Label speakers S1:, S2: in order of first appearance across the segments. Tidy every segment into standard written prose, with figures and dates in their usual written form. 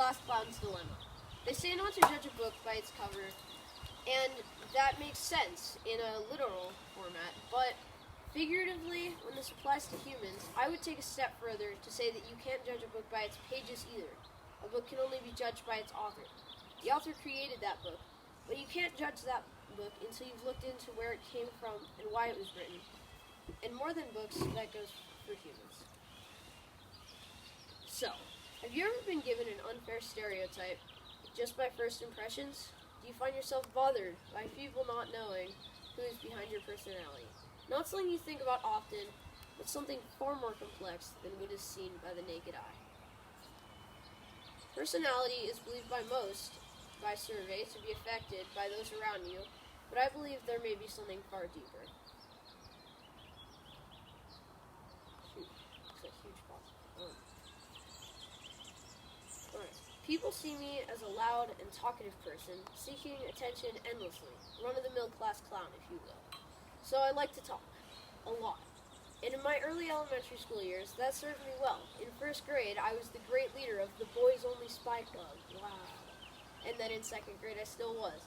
S1: Class Clown's Dilemma. They say not to judge a book by its cover, and that makes sense in a literal format, but figuratively, when this applies to humans, I would take a step further to say that you can't judge a book by its pages either. A book can only be judged by its author. The author created that book, but you can't judge that book until you've looked into where it came from and why it was written. And more than books, that goes for humans. So, have you ever been given an unfair stereotype just by first impressions? Do you find yourself bothered by people not knowing who is behind your personality? Not something you think about often, but something far more complex than what is seen by the naked eye. Personality is believed by most, by survey, to be affected by those around you, but I believe there may be something far deeper. It's a huge pause. Alright. People see me as a loud and talkative person, seeking attention endlessly. Run-of-the-mill class clown, if you will. So I like to talk. A lot. And in my early elementary school years, that served me well. In first grade, I was the great leader of the boys-only spy club. Wow. And then in second grade, I still was.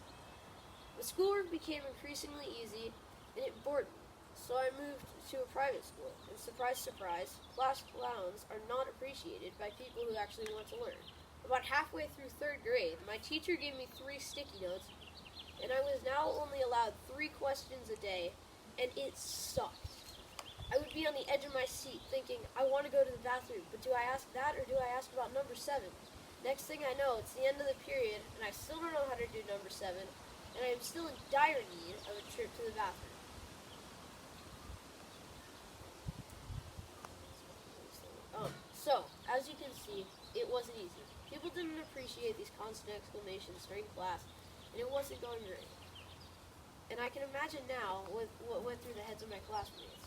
S1: The schoolwork became increasingly easy, and it bored me. So I moved to a private school. And surprise, surprise, class clowns are not appreciated by people who actually want to learn. About halfway through third grade, my teacher gave me 3 sticky notes, and I was now only allowed 3 questions a day, and it sucked. I would be on the edge of my seat thinking, I want to go to the bathroom, but do I ask that or do I ask about number 7? Next thing I know, it's the end of the period, and I still don't know how to do number 7, and I am still in dire need of a trip to the bathroom. So, as you can see, it wasn't easy. People didn't appreciate these constant exclamations during class, and it wasn't going great. And I can imagine now what went through the heads of my classmates.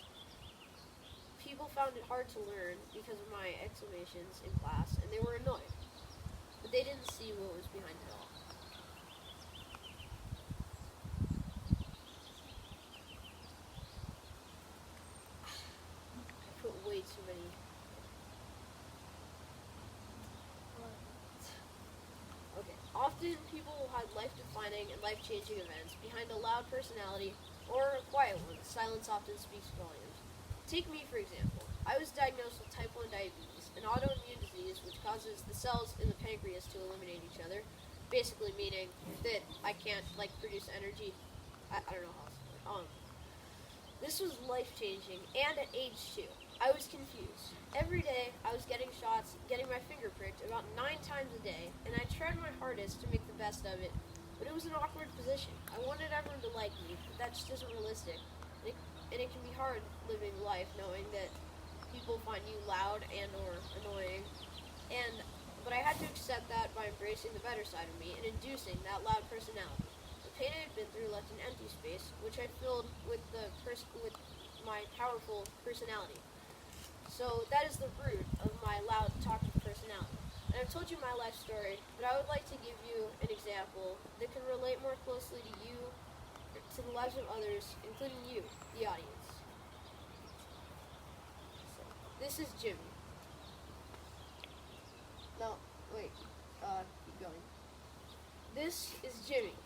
S1: People found it hard to learn because of my exclamations in class, and they were annoyed. But they didn't see what was behind it all. I put way too many. Okay. Often people will hide life-defining and life-changing events behind a loud personality or a quiet one. Silence often speaks volumes. Take me, for example. I was diagnosed with type 1 diabetes, an autoimmune disease which causes the cells in the pancreas to eliminate each other, basically meaning that I can't, produce energy. I don't know how else. This was life-changing, and at age 2. I was confused. Every day, I was getting shots, getting my finger pricked about 9 times a day, and I tried my hardest to make the best of it, but it was an awkward position. I wanted everyone to like me, but that just isn't realistic. And it can be hard living life knowing that people find you loud and or annoying. But I had to accept that by embracing the better side of me and inducing that loud personality. The pain I had been through left an empty space, which I filled with with my powerful personality. So that is the root of my loud, talkative personality. And I've told you my life story, but I would like to give you an example that can relate more closely to you, to the lives of others, including you, the audience. So, this is Jimmy. No, wait, keep going. This is Jimmy.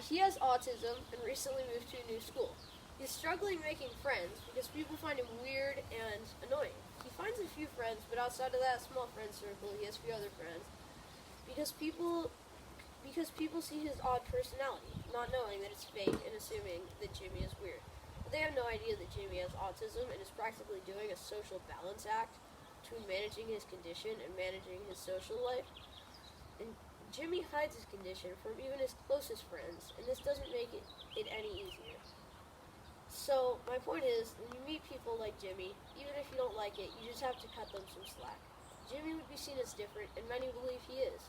S1: He has autism and recently moved to a new school. He's struggling making friends because people find him weird and annoying. He finds a few friends, but outside of that small friend circle, he has few other friends because people see his odd personality, not knowing that it's fake and assuming that Jimmy is weird. But they have no idea that Jimmy has autism and is practically doing a social balance act between managing his condition and managing his social life. And Jimmy hides his condition from even his closest friends, and this doesn't make it any easier. So, my point is, when you meet people like Jimmy, even if you don't like it, you just have to cut them some slack. Jimmy would be seen as different, and many believe he is.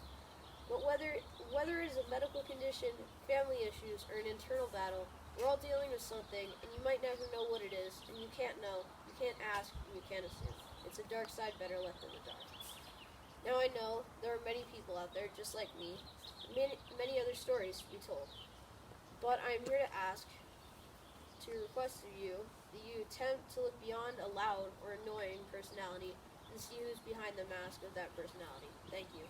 S1: But whether it is a medical condition, family issues, or an internal battle, we're all dealing with something, and you might never know what it is, and you can't know, you can't ask, and you can't assume. It's a dark side better left in the dark. Now I know there are many people out there just like me, many other stories to be told. But I am here to ask, to request of you, that you attempt to look beyond a loud or annoying personality and see who's behind the mask of that personality. Thank you.